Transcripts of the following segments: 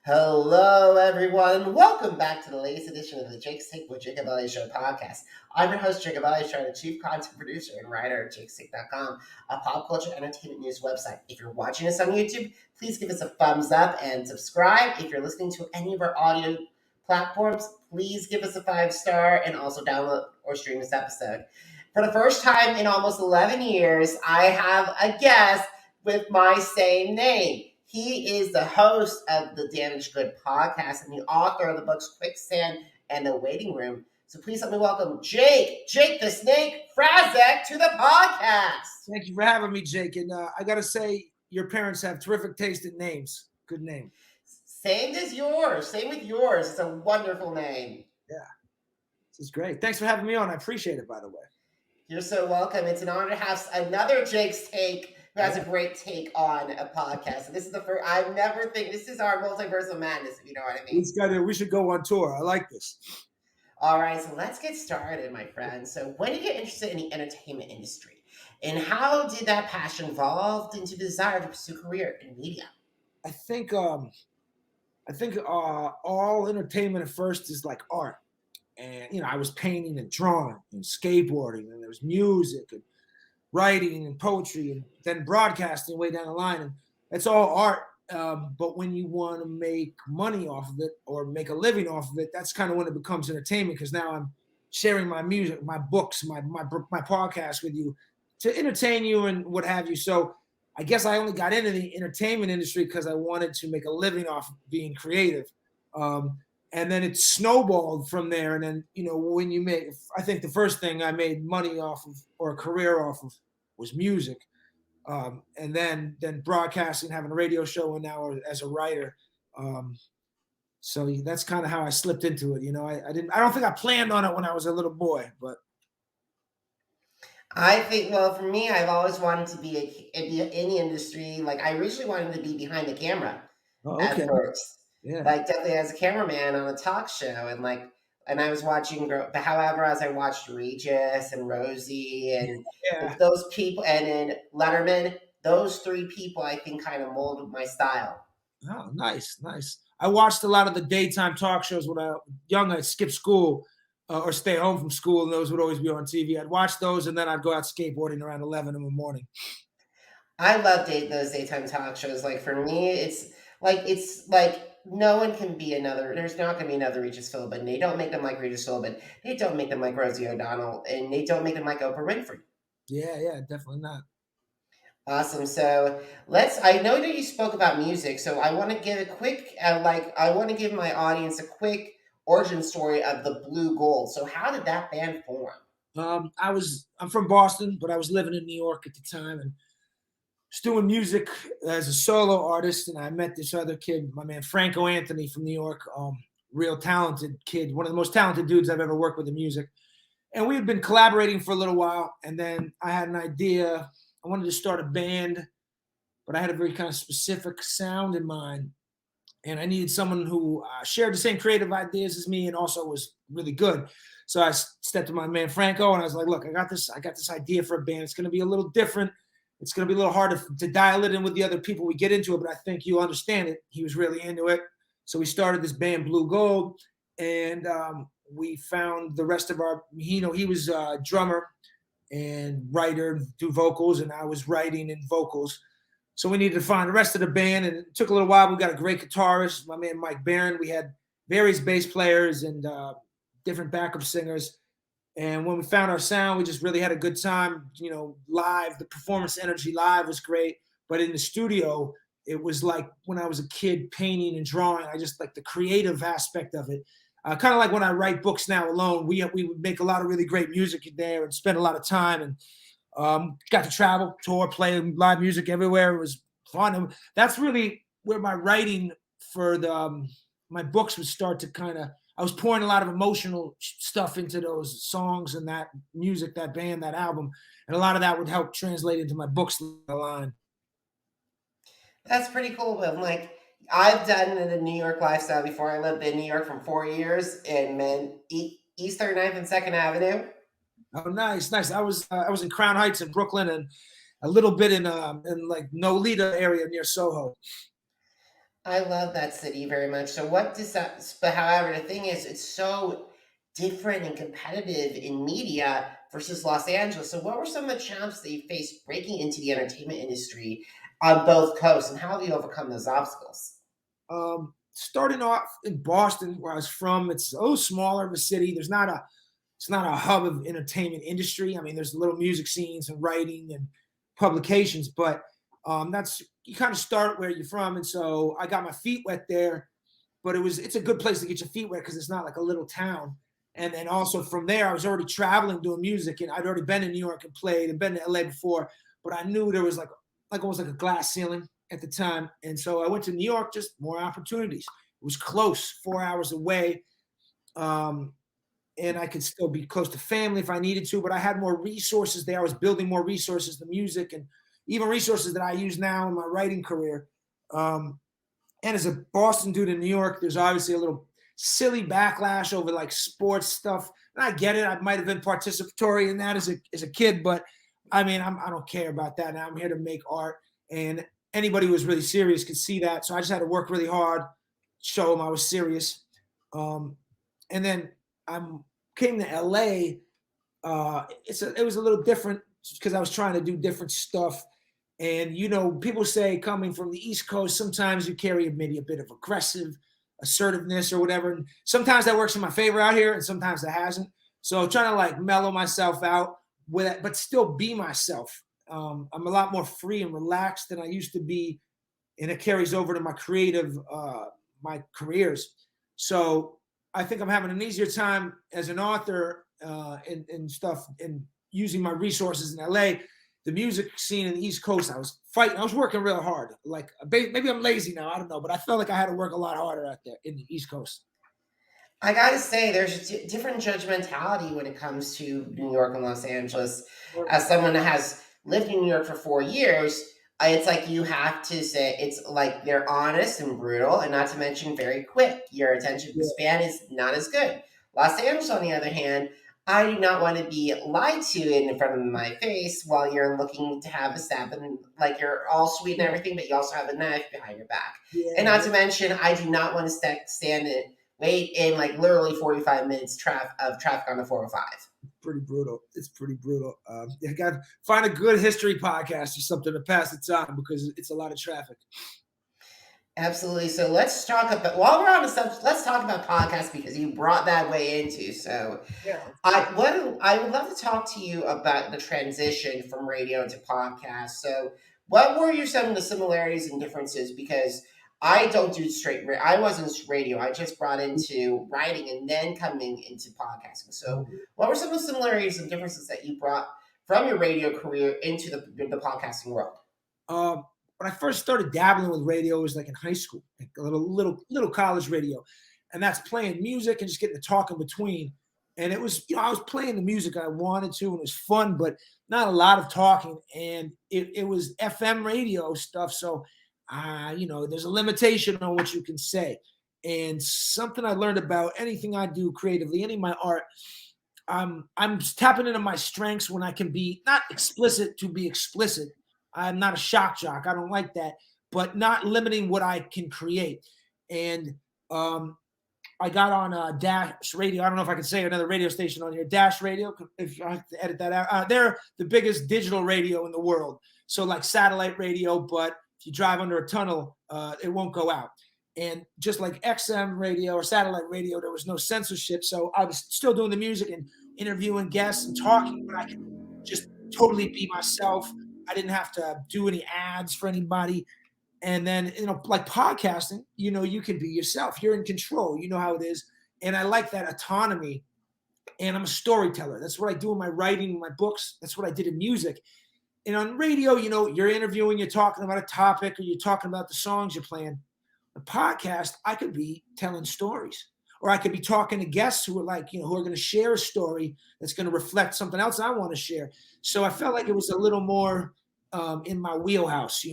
Hello, everyone. Welcome back to the latest edition of the Jacob Elyachar Podcast. I'm your host, Jacob Elyachar, the chief content producer and writer at jakesick.com, a pop culture entertainment news website. If you're watching us on YouTube, please give us a thumbs up and subscribe. If you're listening to any of our audio platforms, please give us a 5-star and also download or stream this episode. For the first time in almost 11 years, I have a guest with my same name. He is the host of the Damaged Good podcast and the author of the books Quicksand and The Waiting Room. So please help me welcome Jake the Snake Fraczek to the podcast. Thank you for having me, Jake. And I got to say, your parents have terrific taste in names. Good name. Same as yours. Same with yours. It's a wonderful name. Yeah. This is great. Thanks for having me on. I appreciate it, by the way. You're so welcome. It's an honor to have another Jake's Take who has a great take on a podcast. And this is the first, this is our multiverse of madness, if you know what I mean. We should go on tour. I like this. All right, so let's get started, my friend. So when did you get interested in the entertainment industry? And how did that passion evolve into the desire to pursue a career in media? I think all entertainment at first is like art. And, I was painting and drawing and skateboarding, and there was music and writing and poetry and then broadcasting way down the line. And that's all art. But when you want to make money off of it or make a living off of it, that's kind of when it becomes entertainment, because now I'm sharing my music, my books, my podcast with you to entertain you and what have you. So I guess I only got into the entertainment industry because I wanted to make a living off of being creative. And then it snowballed from there. And then, I think the first thing I made money off of or a career off of was music. And then broadcasting, having a radio show, and now as a writer. So that's kind of how I slipped into it. I don't think I planned on it when I was a little boy, but. I think, well, for me, I've always wanted to be in the industry. Like, I originally wanted to be behind the camera at first. Yeah. Like, definitely as a cameraman on a talk show. And I was watching, however, as I watched Regis and Rosie and those people, and then Letterman, those three people, I think, kind of molded my style. Oh, nice. I watched a lot of the daytime talk shows when I was young. I'd skip school or stay home from school, and those would always be on TV. I'd watch those, and then I'd go out skateboarding around 11 in the morning. I love those daytime talk shows. Like, for me, it's like no one can be there's not going to be another Regis Philbin. They don't make them like Regis Philbin. They don't make them like Rosie O'Donnell, and they don't make them like Oprah Winfrey. Yeah, definitely not. Awesome. So I know that you spoke about music, so I want to give give my audience a quick origin story of the Blue Gold. So how did that band form? I'm from Boston, but I was living in New York at the time, and was doing music as a solo artist, and I met this other kid, my man Franco Anthony from New York, real talented kid, one of the most talented dudes I've ever worked with in music. And we had been collaborating for a little while, and then I had an idea. I wanted to start a band, but I had a very kind of specific sound in mind, and I needed someone who shared the same creative ideas as me and also was really good. So I stepped to my man Franco, and I was like, look, I got this idea for a band. It's going to be a little different. It's going to be a little hard to dial it in with the other people we get into it, but I think you'll understand it. He was really into it. So we started this band, Blue Gold, and we found the rest of he was a drummer and writer, do vocals, and I was writing and vocals. So we needed to find the rest of the band, and it took a little while. We got a great guitarist, my man Mike Barron. We had various bass players and different backup singers. And when we found our sound, we just really had a good time. Live, the performance energy live was great. But in the studio, it was like when I was a kid painting and drawing. I just like the creative aspect of it. Kind of like when I write books now alone, we would make a lot of really great music in there and spend a lot of time. And got to travel, tour, play live music everywhere. It was fun. And that's really where my writing for my books would start to kind of, I was pouring a lot of emotional stuff into those songs and that music, that band, that album. And a lot of that would help translate into my books line. That's pretty cool. But I've done the New York lifestyle before. I lived in New York for 4 years in East 39th and 2nd Avenue. Oh, nice. I was in Crown Heights in Brooklyn and a little bit in like Nolita area near Soho. I love that city very much. So what does that, but however, the thing is, it's so different and competitive in media versus Los Angeles. So what were some of the challenges that you faced breaking into the entertainment industry on both coasts, and how have you overcome those obstacles? Starting off in Boston, where I was from, it's a little smaller of a city. It's not a hub of entertainment industry. I mean, there's little music scenes and writing and publications, but that's you kind of start where you're from. And so I got my feet wet there, but it's a good place to get your feet wet because it's not like a little town. And then also from there, I was already traveling doing music, and I'd already been in New York and played and been to LA before, but I knew there was like almost like a glass ceiling at the time. And so I went to New York, just more opportunities. It was close, 4 hours away. Um, and I could still be close to family if I needed to, but I had more resources there. I was building more resources, the music, and even resources that I use now in my writing career. Um, and as a Boston dude in New York, there's obviously a little silly backlash over like sports stuff. And I get it. I might have been participatory in that as a kid, but I mean, I don't care about that now. I'm here to make art, and anybody who was really serious could see that. So I just had to work really hard, show them I was serious. Um, and then I came to LA. It was a little different because I was trying to do different stuff. And people say coming from the East Coast, sometimes you carry maybe a bit of aggressive assertiveness or whatever. And sometimes that works in my favor out here, and sometimes that hasn't. So trying to like mellow myself out with it, but still be myself. I'm a lot more free and relaxed than I used to be, and it carries over to my creative, my careers. So I think I'm having an easier time as an author and stuff, and using my resources in LA. The music scene in the East Coast, I was fighting. I was working real hard. Like maybe I'm lazy now. I don't know, but I felt like I had to work a lot harder out there in the East Coast. I gotta say, there's a different judgmentality when it comes to New York and Los Angeles. As someone that has lived in New York for 4 years, it's like you have to say it's like they're honest and brutal, and not to mention very quick. Your attention Yeah, span is not as good. Los Angeles, on the other hand, I do not want to be lied to in front of my face while you're looking to have a stab, and like you're all sweet and everything, but you also have a knife behind your back. And yeah, not to mention, I do not want to stand in wait in like literally 45 minutes of traffic on the 405. pretty brutal. It's pretty brutal. You got to find a good history podcast or something to pass the time because it's a lot of traffic. Absolutely. So let's talk about while we're on the subject, let's talk about podcasts because you brought that way into. So Yeah. I would love to talk to you about the transition from radio to podcast. So what were some of the similarities and differences? Because I don't do I wasn't radio. I just brought into writing and then coming into podcasting. So what were some of the similarities and differences that you brought from your radio career into the podcasting world? When I first started dabbling with radio, it was like in high school, like a little college radio, and that's playing music and just getting to talk in between. And it was, I was playing the music I wanted to, and it was fun, but not a lot of talking. And it was FM radio stuff, so there's a limitation on what you can say. And something I learned about anything I do creatively, any of my art, I'm tapping into my strengths when I can be not explicit to be explicit. I'm not a shock jock. I don't like that, but not limiting what I can create. And I got on Dash Radio. I don't know if I can say another radio station on here. Dash Radio, if I have to edit that out. They're the biggest digital radio in the world. So like satellite radio, but if you drive under a tunnel, it won't go out. And just like XM radio or satellite radio, there was no censorship. So I was still doing the music and interviewing guests and talking, but I could just totally be myself. I didn't have to do any ads for anybody. And then, like podcasting, you can be yourself. You're in control. You know how it is. And I like that autonomy. And I'm a storyteller. That's what I do in my writing, my books. That's what I did in music. And on radio, you're interviewing, you're talking about a topic, or you're talking about the songs you're playing. A podcast, I could be telling stories, or I could be talking to guests who are like, who are going to share a story that's going to reflect something else I want to share. So I felt like it was a little more in my wheelhouse,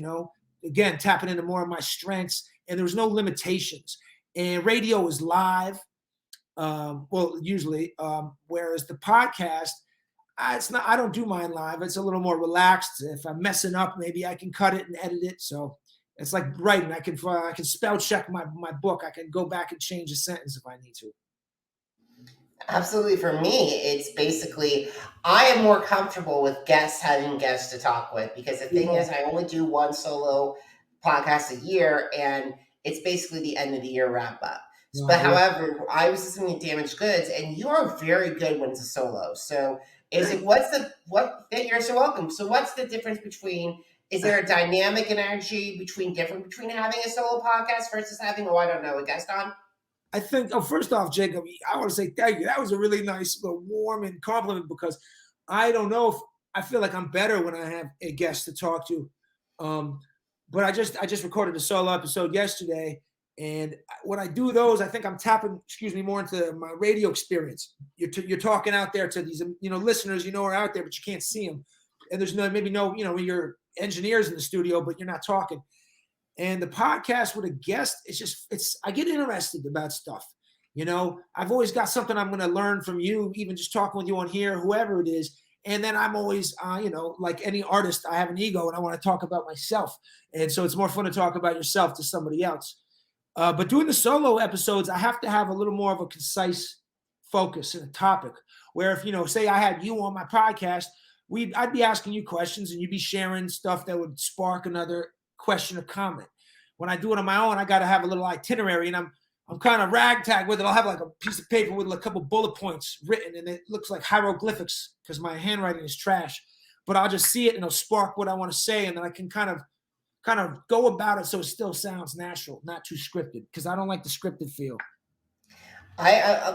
again, tapping into more of my strengths, and there was no limitations. And radio is live, usually, whereas the podcast, it's not. I don't do mine live. It's a little more relaxed. If I'm messing up, maybe I can cut it and edit it. So It's like writing. I can spell check my book. I can go back and change a sentence if I need to. Absolutely. For me, it's basically, I am more comfortable with having guests to talk with, because the thing is, I only do one solo podcast a year, and it's basically the end of the year wrap up. But however, I was listening to Damaged Goods, and you are very good when it's a solo. So you're so welcome. So what's the difference between, is there a dynamic and energy between having a solo podcast versus having, a guest on? I think, first off, Jacob, I want to say thank you. That was a really nice, warm and compliment, because I don't know if I feel like I'm better when I have a guest to talk to. But I just recorded a solo episode yesterday, and when I do those, I think I'm tapping, more into my radio experience. You're talking out there to these, listeners, are out there, but you can't see them. And there's you're engineers in the studio, but you're not talking. And the podcast with a guest, I get interested about stuff. I've always got something I'm going to learn from you, even just talking with you on here, whoever it is. And then I'm always, like any artist, I have an ego and I want to talk about myself. And so it's more fun to talk about yourself to somebody else. But doing the solo episodes, I have to have a little more of a concise focus in a topic, where if, say I had you on my podcast, I'd be asking you questions and you'd be sharing stuff that would spark another question or comment. When I do it on my own, I got to have a little itinerary, and I'm kind of ragtag with it. I'll have like a piece of paper with a couple bullet points written, and it looks like hieroglyphics because my handwriting is trash. But I'll just see it and it'll spark what I want to say, and then I can kind of go about it so it still sounds natural, not too scripted, because I don't like the scripted feel.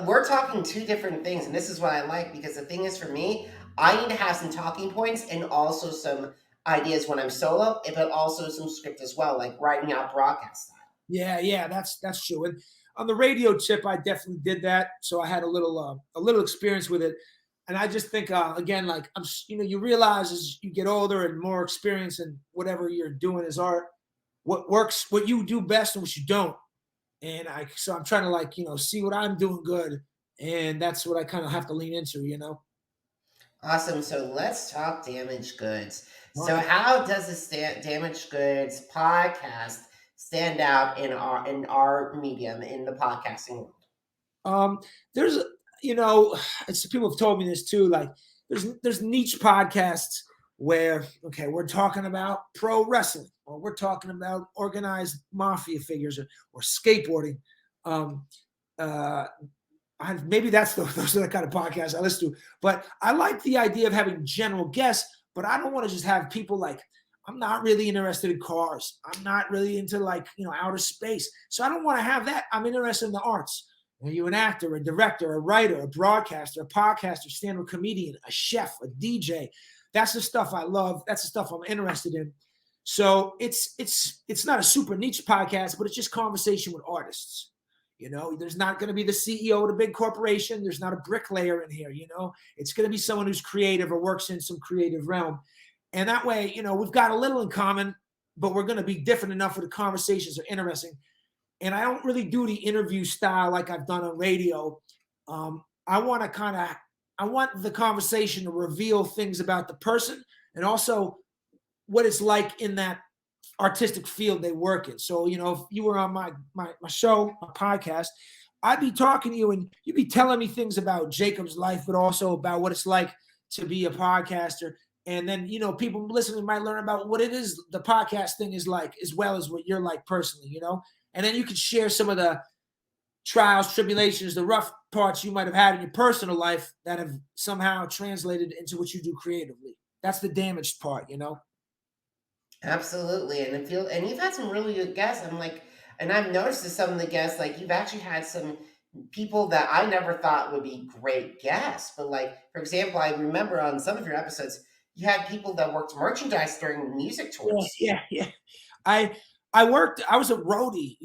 We're talking two different things, and this is what I like, because the thing is, for me, I need to have some talking points and also some ideas when I'm solo, but also some script as well, like writing out broadcast style. Yeah, that's true. And on the radio tip, I definitely did that, so I had a little experience with it. And I just think, again, like you realize as you get older and more experience in whatever you're doing as art, what works, what you do best, and what you don't. And so I'm trying to see what I'm doing good, and that's what I kind of have to lean into. Awesome. So let's talk Damaged Goods. So how does the Damaged Goods podcast stand out in our medium, in the podcasting world? There's, people have told me this too. Like there's niche podcasts where, okay, we're talking about pro wrestling, or we're talking about organized mafia figures, or skateboarding. Maybe those are the kind of podcasts I listen to. But I like the idea of having general guests, but I don't want to just have people like, I'm not really interested in cars. I'm not really into outer space. So I don't want to have that. I'm interested in the arts. Are you an actor, a director, a writer, a broadcaster, a podcaster, stand-up comedian, a chef, a DJ? That's the stuff I love. That's the stuff I'm interested in. So it's not a super niche podcast, but it's just conversation with artists. There's not going to be the CEO of a big corporation. There's not a bricklayer in here. It's going to be someone who's creative or works in some creative realm. And that way, we've got a little in common, but we're going to be different enough where the conversations are interesting. And I don't really do the interview style like I've done on radio. I want the conversation to reveal things about the person, and also what it's like in that artistic field they work in. So, if you were on my show, my podcast, I'd be talking to you and you'd be telling me things about Jacob's life, but also about what it's like to be a podcaster. And then, people listening might learn about what it is the podcast thing is like, as well as what you're like personally, and then you could share some of the trials, tribulations, the rough parts you might have had in your personal life that have somehow translated into what you do creatively. That's the damaged part, Absolutely. And you've had some really good guests. And I've noticed that some of the guests, like, you've actually had some people that I never thought would be great guests. But for example, I remember on some of your episodes, you had people that worked merchandise during music tours. Yeah. I was a roadie,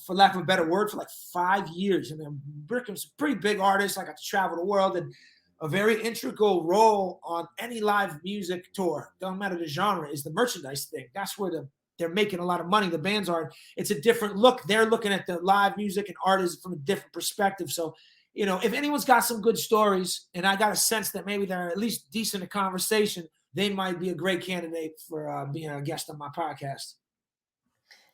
for lack of a better word, for 5 years. And then Brickham's a pretty big artist. I got to travel the world, and a very integral role on any live music tour, don't matter the genre, is the merchandise thing. That's where they're making a lot of money. The bands are. It's a different look. They're looking at the live music and artists from a different perspective. So, if anyone's got some good stories, and I got a sense that maybe they're at least decent at conversation, they might be a great candidate for being a guest on my podcast.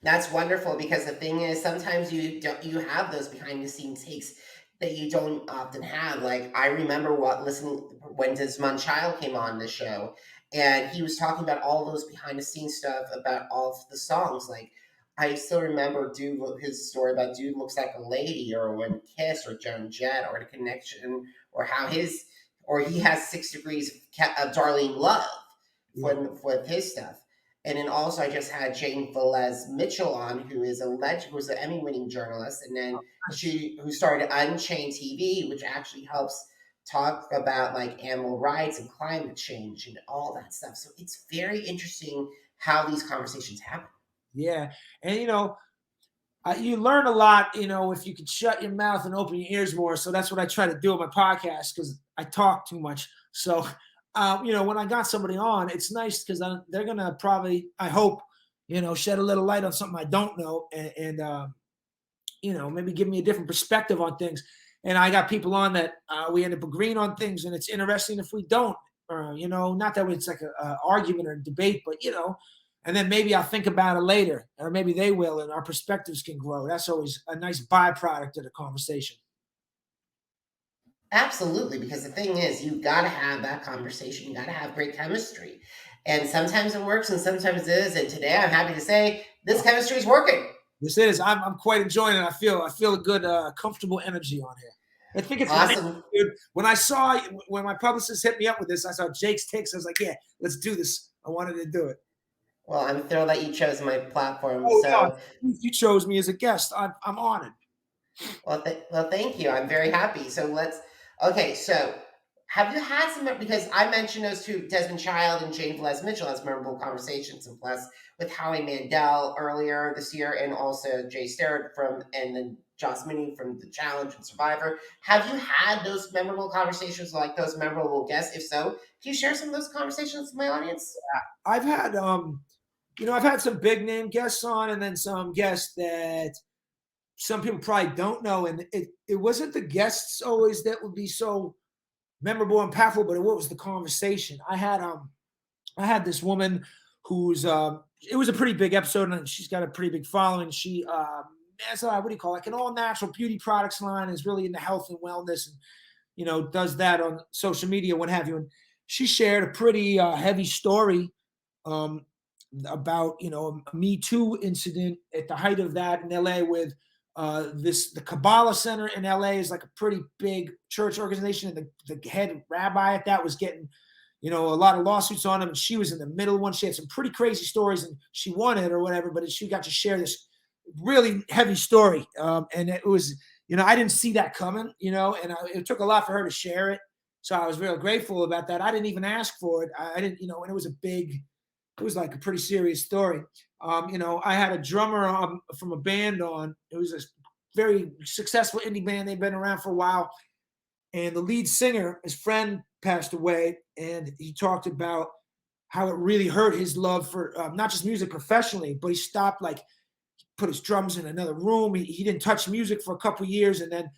That's wonderful because the thing is, sometimes you have those behind the scenes takes that you don't often have. Like I remember what listening when Desmond Child came on the show, and he was talking about all those behind the scenes stuff about all of the songs. Like I still remember his story about Dude Looks Like a Lady, or when Kiss, or Joan Jett, or The Connection, or how his or he has 6 degrees of Darlene Love Yeah. with his stuff. And then also, I just had Jane Velez Mitchell on, who is a legend, who's an Emmy-winning journalist, and then who started Unchained TV, which actually helps talk about like animal rights and climate change and all that stuff. So it's very interesting how these conversations happen. Yeah. And, you learn a lot, if you could shut your mouth and open your ears more. So that's what I try to do on my podcast because I talk too much. So, when I got somebody on, it's nice because they're going to probably, I hope, shed a little light on something I don't know and maybe give me a different perspective on things. And I got people on that we end up agreeing on things, and it's interesting if we don't, not that it's like a argument or a debate, but, and then maybe I'll think about it later, or maybe they will, and our perspectives can grow. That's always a nice byproduct of the conversation. Absolutely, because the thing is, you got to have that conversation. You got to have great chemistry, and sometimes it works, and sometimes it isn't. Today, I'm happy to say this chemistry is working. This is. I'm quite enjoying it. I feel a good, comfortable energy on here. I think it's awesome. Dude, when my publicist hit me up with this, I saw Jake's takes. I was like, yeah, let's do this. I wanted to do it. Well, I'm thrilled that you chose my platform. Oh, so you chose me as a guest. I'm honored. Well, thank you. I'm very happy. Okay, so have you had some, because I mentioned those two, Desmond Child and Jane Velez Mitchell, as memorable conversations, and plus with Howie Mandel earlier this year, and also Jay Starrett and then Joss Minnie from The Challenge and Survivor. Have you had those memorable conversations, like those memorable guests? If so, can you share some of those conversations with my audience? I've had, I've had some big name guests on, and then some guests that some people probably don't know. And it wasn't the guests always that would be so memorable and impactful, but it was the conversation. I had this woman who's it was a pretty big episode, and she's got a pretty big following. She has what do you call it, like an all natural beauty products line, is really into health and wellness, and does that on social media, what have you. And she shared a pretty heavy story about a Me Too incident at the height of that in LA with the Kabbalah Center in LA is like a pretty big church organization, and the head rabbi at that was getting a lot of lawsuits on him, and she was in the middle of one. She had some pretty crazy stories, and she won it or whatever, but she got to share this really heavy story, and it was I didn't see that coming, and it took a lot for her to share it, so I was real grateful about that. I didn't even ask for it. I didn't, and it was like a pretty serious story. I had a drummer from a band on. It was a very successful indie band. They've been around for a while. And the lead singer, his friend, passed away. And he talked about how it really hurt his love for not just music professionally, but he stopped, put his drums in another room. He didn't touch music for a couple of years. And then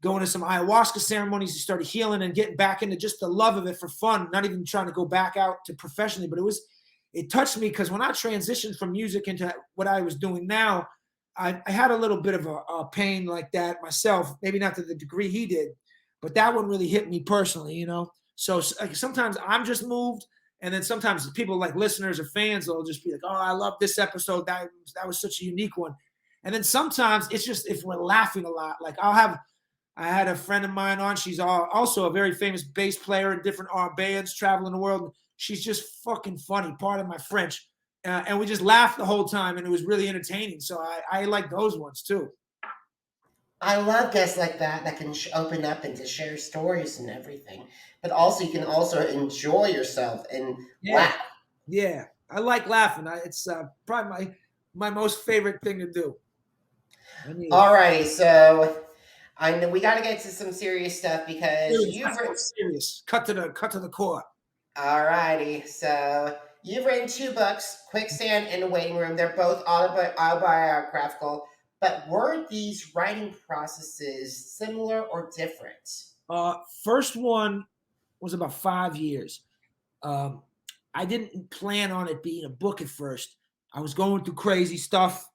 going to some ayahuasca ceremonies, he started healing and getting back into just the love of it for fun, not even trying to go back out to professionally. But it touched me because when I transitioned from music into what I was doing now, I had a little bit of a pain like that myself, maybe not to the degree he did, but that one really hit me personally, So sometimes I'm just moved, and then sometimes people like listeners or fans will just be like, oh, I love this episode. That was such a unique one. And then sometimes it's just if we're laughing a lot. Like I had a friend of mine on. She's also a very famous bass player in different bands, traveling the world. She's just fucking funny, pardon my French. And we just laughed the whole time, and it was really entertaining. So I like those ones too. I love guests like that can open up and to share stories and everything. But also, you can also enjoy yourself and laugh. Yeah, I like laughing. It's probably my most favorite thing to do. All righty, so I know we got to get to some serious stuff because serious. Cut to the core. All righty, so you've written 2 books, Quicksand and The Waiting Room. They're both autobiographical, but were these writing processes similar or different? First one was about 5 years. I didn't plan on it being a book at first. I was going through crazy stuff.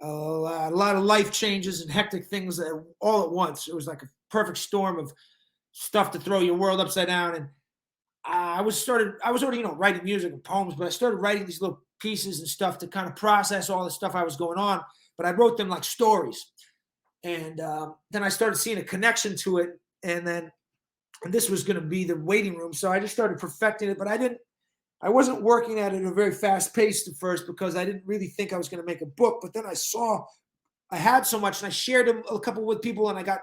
a lot of life changes and hectic things all at once. It was like a perfect storm of stuff to throw your world upside down. And I was already, writing music and poems, but I started writing these little pieces and stuff to kind of process all the stuff I was going on. But I wrote them like stories. And then I started seeing a connection to it. And this was going to be the waiting room. So I just started perfecting it, but I wasn't working at it at a very fast pace at first because I didn't really think I was going to make a book. But then I saw I had so much and I shared a couple with people and I got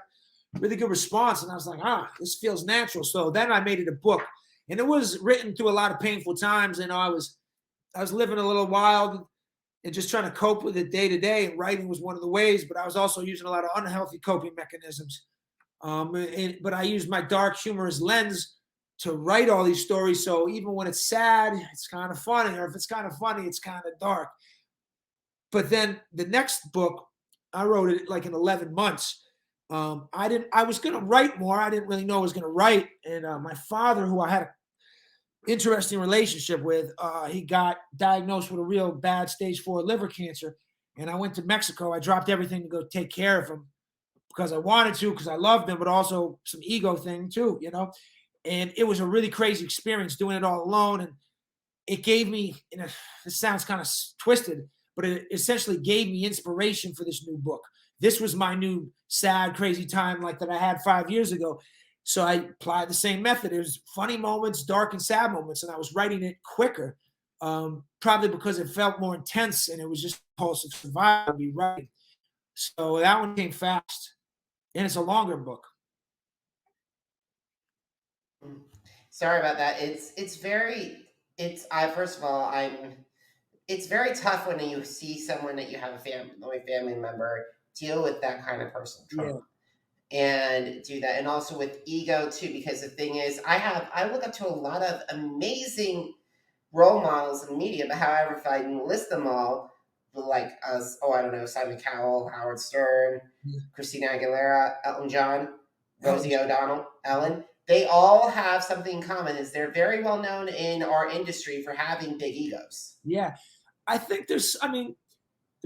really good response. And I was like, this feels natural. So then I made it a book. And it was written through a lot of painful times. I was living a little wild and just trying to cope with it day to day. And writing was one of the ways, but I was also using a lot of unhealthy coping mechanisms. But I used my dark, humorous lens to write all these stories. So even when it's sad, it's kind of funny, or if it's kind of funny, it's kind of dark. But then the next book, I wrote it like in 11 months. I was going to write more. I didn't really know I was going to write. And my father, who I had an interesting relationship with, he got diagnosed with a real bad stage 4 liver cancer. And I went to Mexico. I dropped everything to go take care of him because I wanted to, because I loved him, but also some ego thing too, And it was a really crazy experience doing it all alone. And it gave me, it sounds kind of twisted, but it essentially gave me inspiration for this new book. This was my new sad, crazy time like that I had 5 years ago. So I applied the same method. It was funny moments, dark and sad moments, and I was writing it quicker, probably because it felt more intense and it was just impulsive survival to be writing. So that one came fast, and it's a longer book. Sorry about that. First of all, it's very tough when you see someone that you have a family member deal with that kind of personal trauma. And do that, and also with ego too, because the thing is, I look up to a lot of amazing role models in media, but however, if I can list them all, like I don't know, Simon Cowell, Howard Stern, Christina Aguilera, Elton John, Rosie O'Donnell, Ellen, they all have something in common, is they're very well known in our industry for having big egos. Yeah, I think there's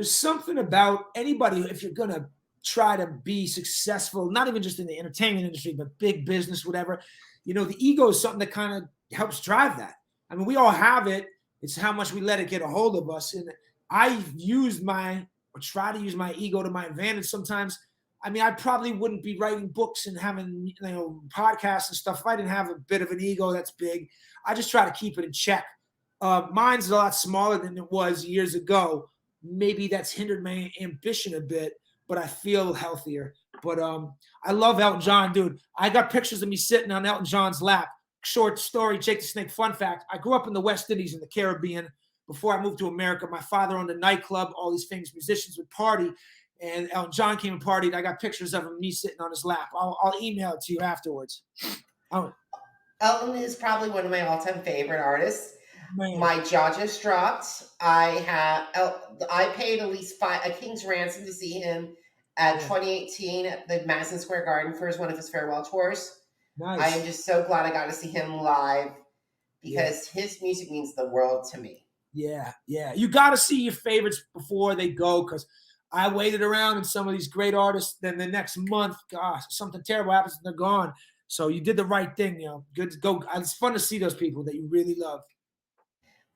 something about anybody, if you're gonna try to be successful, not even just in the entertainment industry, but big business, whatever, the ego is something that kind of helps drive that. I mean, we all have it. It's how much we let it get a hold of us. And I try to use my ego to my advantage sometimes. I mean, I probably wouldn't be writing books and having, podcasts and stuff if I didn't have a bit of an ego that's big. I just try to keep it in check. Mine's a lot smaller than it was years ago. Maybe that's hindered my ambition a bit, but I feel healthier. But I love Elton John, dude. I got pictures of me sitting on Elton John's lap. Short story, Jake the Snake, fun fact. I grew up in the West Indies in the Caribbean. Before I moved to America, my father owned a nightclub. All these famous musicians would party, and Elton John came and partied. I got pictures of him, me sitting on his lap. I'll email it to you afterwards. Elton is probably one of my all-time favorite artists. Man. My jaw just dropped. I paid at least a king's ransom to see him at 2018 at the Madison Square Garden for one of his farewell tours. Nice. I am just so glad I got to see him live because his music means the world to me. Yeah. You got to see your favorites before they go, because I waited around and some of these great artists, then the next month, gosh, something terrible happens and they're gone. So you did the right thing, Good to go. It's fun to see those people that you really love.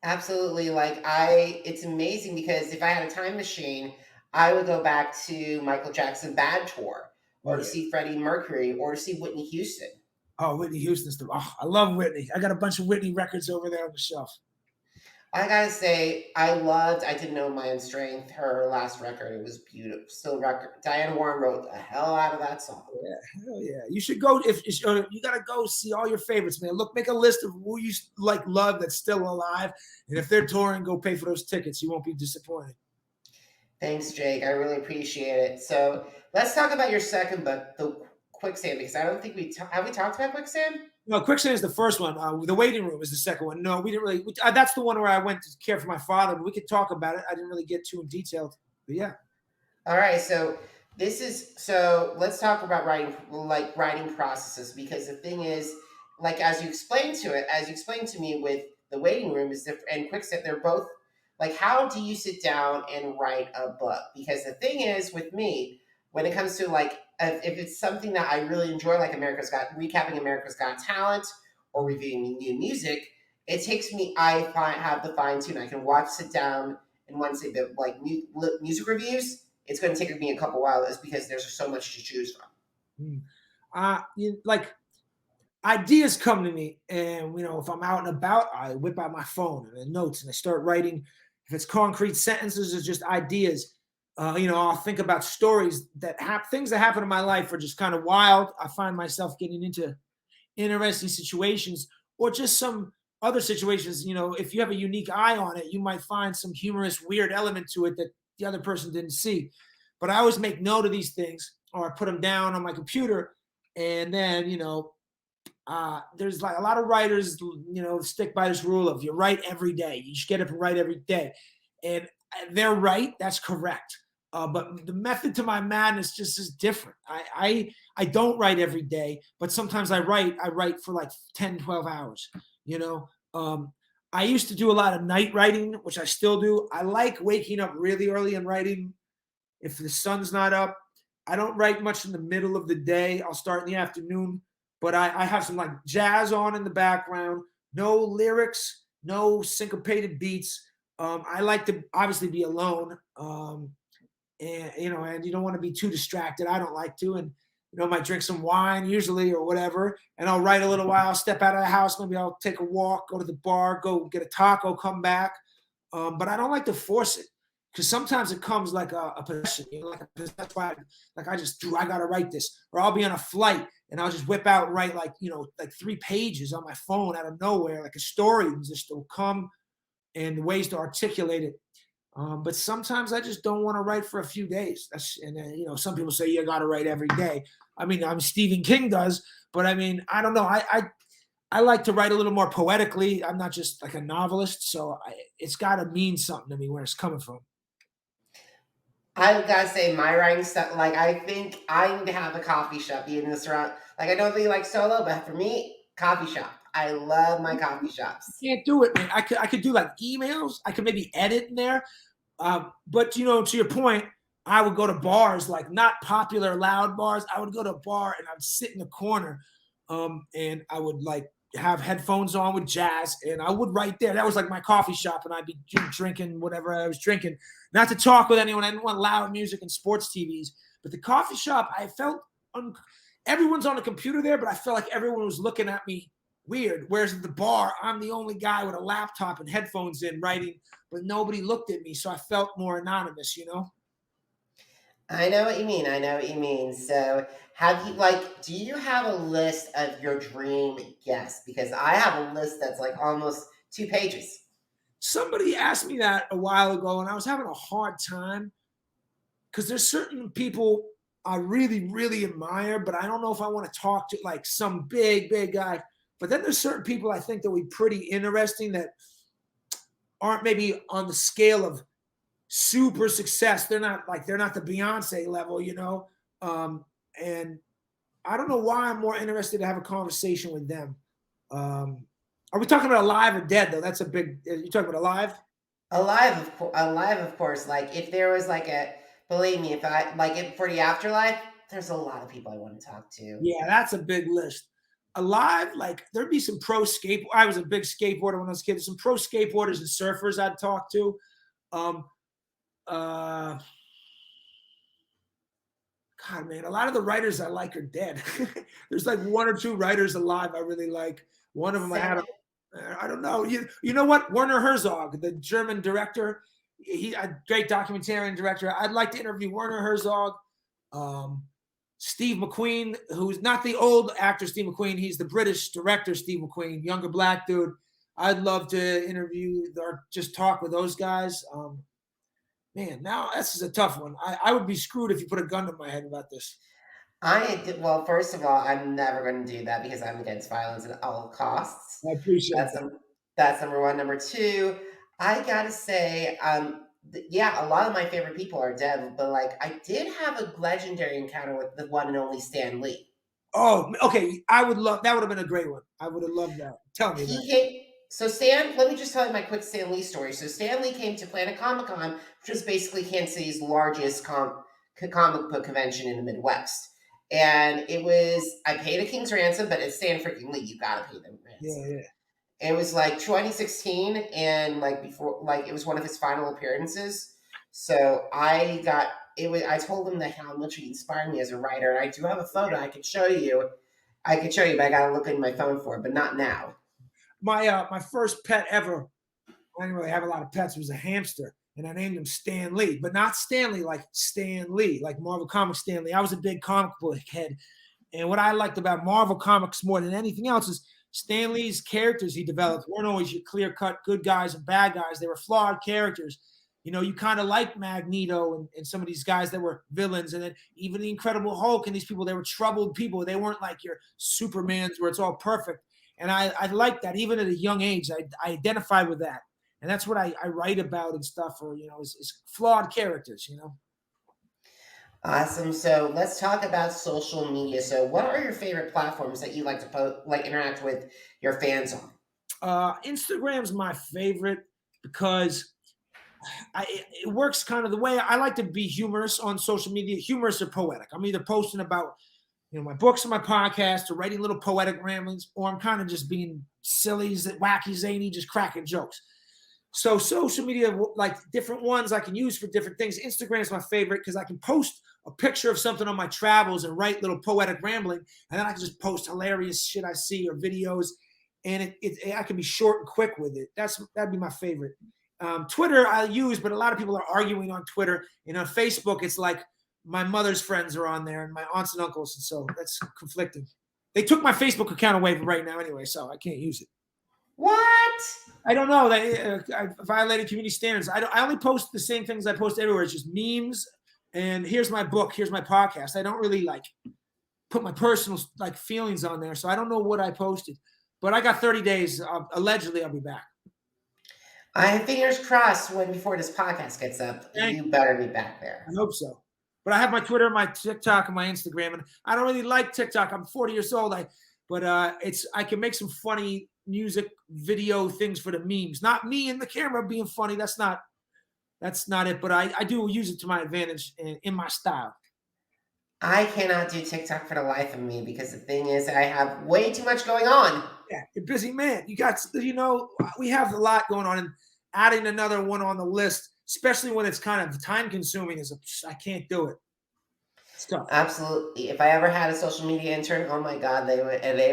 Absolutely. It's amazing because if I had a time machine, I would go back to Michael Jackson Bad Tour, or to see Freddie Mercury, or to see Whitney Houston. Oh, Whitney Houston's stuff. Oh, I love Whitney. I got a bunch of Whitney records over there on the shelf. I gotta say, I Didn't Know My Own Strength, her last record. It was beautiful. Still record. Diane Warren wrote the hell out of that song. Yeah, hell yeah. You should go, you gotta go see all your favorites, man. Look, make a list of who you love that's still alive. And if they're touring, go pay for those tickets. You won't be disappointed. Thanks, Jake. I really appreciate it. So let's talk about your second book, The Quicksand, because I don't think have we talked about Quicksand? No, Quicksand is the first one. The Waiting Room is the second one. No, we didn't really. That's the one where I went to care for my father. But we could talk about it. I didn't really get too in detail. But yeah. All right. So let's talk about writing processes, because the thing is, as you explained to me with The Waiting Room is different, and Quicksand, they're both Like, how do you sit down and write a book? Because the thing is, with me, when it comes to like, if it's something that I really enjoy, like recapping America's Got Talent or reviewing new music, it takes me. Have the fine tune. I can sit down, and once it like music reviews, it's going to take me a couple hours because there's so much to choose from. Like ideas come to me, and if I'm out and about, I whip out my phone and the notes and I start writing. If it's concrete sentences or just ideas, I'll think about stories things that happen in my life are just kind of wild. I find myself getting into interesting situations or just some other situations. If you have a unique eye on it, you might find some humorous, weird element to it that the other person didn't see. But I always make note of these things or I put them down on my computer. And then, there's like a lot of writers, stick by this rule of you write every day. You should get up and write every day. And they're right. That's correct. But the method to my madness just is different. I don't write every day, but sometimes I write for like 10, 12 hours, I used to do a lot of night writing, which I still do. I like waking up really early and writing. If the sun's not up, I don't write much in the middle of the day. I'll start in the afternoon, but I have some like jazz on in the background, no lyrics, no syncopated beats. I like to obviously be alone. And you don't want to be too distracted. I don't like to, and I might drink some wine usually or whatever, and I'll write a little while, step out of the house, maybe I'll take a walk, go to the bar, go get a taco, come back. But I don't like to force it because sometimes it comes like a possession. That's why I gotta write this, or I'll be on a flight and I'll just whip out and write like 3 pages on my phone out of nowhere, like a story, and just will come and ways to articulate it. But sometimes I just don't want to write for a few days. Some people say you got to write every day. I mean, Stephen King does, but I mean, I don't know. I like to write a little more poetically. I'm not just like a novelist, so it's got to mean something to me where it's coming from. I gotta say, my writing stuff, like, I think I need to have a coffee shop be in this around. Like, I don't really like solo, but for me, coffee shop. I love my coffee shops. Can't do it, man. I could do like emails. I could maybe edit in there. But to your point, I would go to bars, like not popular, loud bars. I would go to a bar and I'd sit in the corner, and I would like have headphones on with jazz, and I would write there. That was like my coffee shop, and I'd be drinking whatever I was drinking. Not to talk with anyone. I didn't want loud music and sports TVs. But the coffee shop, I felt everyone's on the computer there, but I felt like everyone was looking at me weird. Whereas at the bar, I'm the only guy with a laptop and headphones in writing, but nobody looked at me, so I felt more anonymous, I know what you mean. So, do you have a list of your dream guests? Because I have a list that's like almost 2 pages. Somebody asked me that a while ago, and I was having a hard time because there's certain people I really, really admire, but I don't know if I want to talk to like some big, big guy. But then there's certain people I think that would be pretty interesting that aren't maybe on the scale of super success. They're not the Beyonce level, and I don't know why I'm more interested to have a conversation with them. Are we talking about alive or dead though? That's a big. You talking about alive? Alive, of course. Like, if there was believe me, if I like it for the afterlife, there's a lot of people I want to talk to. Yeah, that's a big list. Alive, like there'd be some pro skate. I was a big skateboarder when I was a kid. Some pro skateboarders and surfers I'd talk to. God, man, a lot of the writers I like are dead. There's like 1 or 2 writers alive I really like. One of them I don't know. You know what? Werner Herzog, the German director, he a great documentarian director. I'd like to interview Werner Herzog. Steve McQueen, who's not the old actor Steve McQueen, he's the British director Steve McQueen, younger black dude. I'd love to interview or just talk with those guys. Man, now this is a tough one. I would be screwed if you put a gun to my head about this. Well, first of all, I'm never going to do that because I'm against violence at all costs. I appreciate that. That's number 1. Number 2, I gotta say, yeah, a lot of my favorite people are dead, but like I did have a legendary encounter with the one and only Stan Lee. Oh, okay. I would love that. Would have been a great one. I would have loved that. Tell me. So let me just tell you my quick Stan Lee story. So Stan Lee came to Planet Comic Con, which was basically Kansas City's largest comic book convention in the Midwest. And I paid a king's ransom, but it's Stan freaking Lee. You gotta pay them ransom. Yeah. It was like 2016, and it was one of his final appearances. So I told him how much he inspired me as a writer. And I do have a photo I could show you. But I gotta look in my phone for it, but not now. My first pet ever, I didn't really have a lot of pets, was a hamster. And I named him Stan Lee, but not Stanley like Stan Lee, like Marvel Comics Stan Lee. I was a big comic book head. And what I liked about Marvel Comics more than anything else is Stan Lee's characters he developed weren't always your clear-cut good guys and bad guys. They were flawed characters. You kind of like Magneto and some of these guys that were villains. And then even the Incredible Hulk and these people, they were troubled people. They weren't like your Supermans where it's all perfect. And I like that. Even at a young age, I identified with that. And that's what I write about and stuff, or, is flawed characters, Awesome. So let's talk about social media. So what are your favorite platforms that you like to interact with your fans on? Instagram's my favorite because it works kind of the way I like to be humorous on social media, humorous or poetic. I'm either posting about, my books and my podcast, or writing little poetic ramblings, or I'm kind of just being silly, wacky, zany, just cracking jokes. So social media, like different ones I can use for different things. Instagram is my favorite because I can post a picture of something on my travels and write little poetic rambling, and then I can just post hilarious shit I see or videos, and I can be short and quick with it. That'd be my favorite. Twitter I use, but a lot of people are arguing on Twitter. And on Facebook, it's like my mother's friends are on there and my aunts and uncles, and so that's conflicting. They took my Facebook account away right now anyway, so I can't use it. What? I don't know. I violated community standards. I only post the same things I post everywhere. It's just memes, and here's my book, here's my podcast. I don't really put my personal feelings on there, so I don't know what I posted. But I got 30 days. Allegedly, I'll be back. I have fingers crossed before this podcast gets up. You better be back there. I hope so. But I have my Twitter, my TikTok, and my Instagram, and I don't really like TikTok. I'm 40 years old. I can make some funny music video things for the memes. Not me in the camera being funny. That's not it. But I do use it to my advantage in my style. I cannot do TikTok for the life of me because the thing is I have way too much going on. Yeah, you're a busy man. You got, we have a lot going on, and adding another one on the list, especially when it's kind of time consuming, I can't do it. It's tough. Absolutely. If I ever had a social media intern, oh my God, they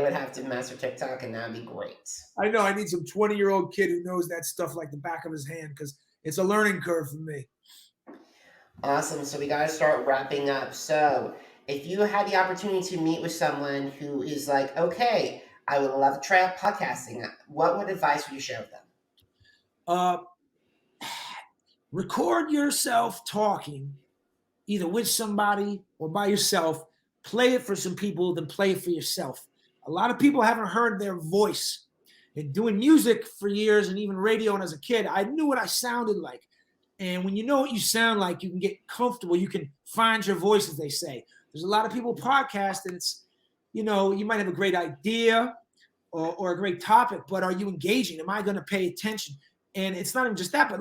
would have to master TikTok, and that'd be great. I know. I need some 20-year-old kid who knows that stuff like the back of his hand because it's a learning curve for me. Awesome. So we got to start wrapping up. So if you had the opportunity to meet with someone who is like, okay, I would love to try out podcasting, what advice would you share with them? Record yourself talking, either with somebody or by yourself. Play it for some people, then play it for yourself. A lot of people haven't heard their voice. And doing music for years and even radio, and as a kid, I knew what I sounded like. And when you know what you sound like, you can get comfortable. You can find your voice, as they say. There's a lot of people podcast, and it's, you might have a great idea or a great topic, but are you engaging? Am I going to pay attention? And it's not even just that, but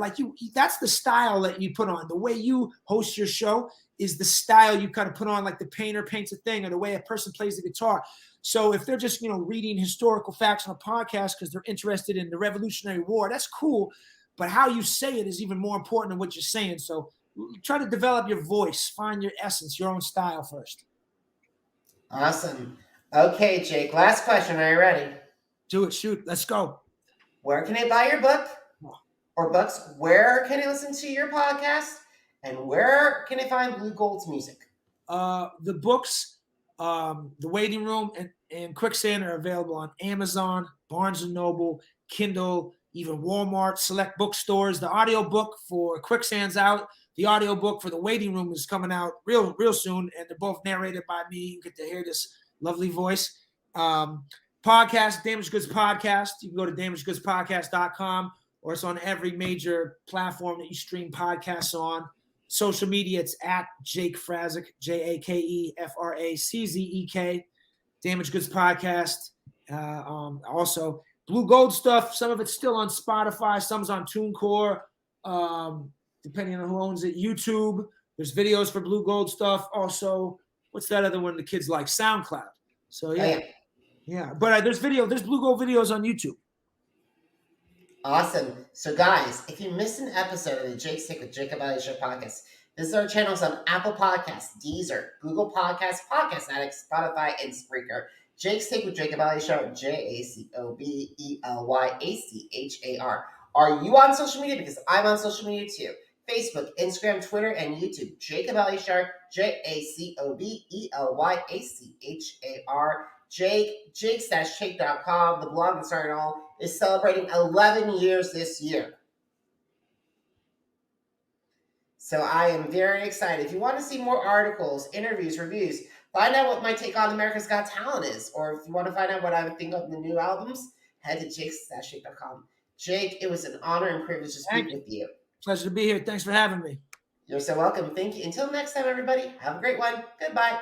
that's the style that you put on. The way you host your show is the style you kind of put on, like the painter paints a thing, or the way a person plays the guitar. So if they're just, reading historical facts on a podcast because they're interested in the Revolutionary War, that's cool. But how you say it is even more important than what you're saying. So try to develop your voice, find your essence, your own style first. Awesome. Okay, Jake, last question. Are you ready? Do it. Shoot. Let's go. Where can I buy your book or books? Where can I listen to your podcast? And where can I find Blue Gold's music? The books, The Waiting Room and Quicksand are available on Amazon, Barnes & Noble, Kindle, even Walmart, select bookstores. The audiobook for Quicksand's out. The audiobook for The Waiting Room is coming out real soon, and they're both narrated by me. You get to hear this lovely voice. Podcast, Damaged Goods Podcast. You can go to damagedgoodspodcast.com, or it's on every major platform that you stream podcasts on. Social media, it's at Jake Fraczek, JakeFraczek, Damaged Goods Podcast. Also, Blue Gold stuff, some of it's still on Spotify, some's on TuneCore, depending on who owns it. YouTube, there's videos for Blue Gold stuff. Also, what's that other one the kids like? SoundCloud. So yeah. Yeah. But there's Blue Gold videos on YouTube. Awesome. So guys, if you missed an episode of the Jake Sick with Jacob Elyachar Podcast, visit our channels on Apple Podcasts, Deezer, Google Podcasts, Podcast Addict, Spotify, and Spreaker. Jake Sick with Jacob Elyachar, JACOBELYACHAR. Are you on social media? Because I'm on social media too. Facebook, Instagram, Twitter, and YouTube. Jacob Elyachar, JACOBELYACHAR. Jake-Shake.com, the blog and starting all, is celebrating 11 years this year. So I am very excited. If you want to see more articles, interviews, reviews, find out what my take on America's Got Talent is, or if you want to find out what I would think of the new albums, head to Jake-Shake.com. Jake, it was an honor and privilege to speak with you. Pleasure to be here. Thanks for having me. You're so welcome. Thank you. Until next time, everybody, have a great one. Goodbye.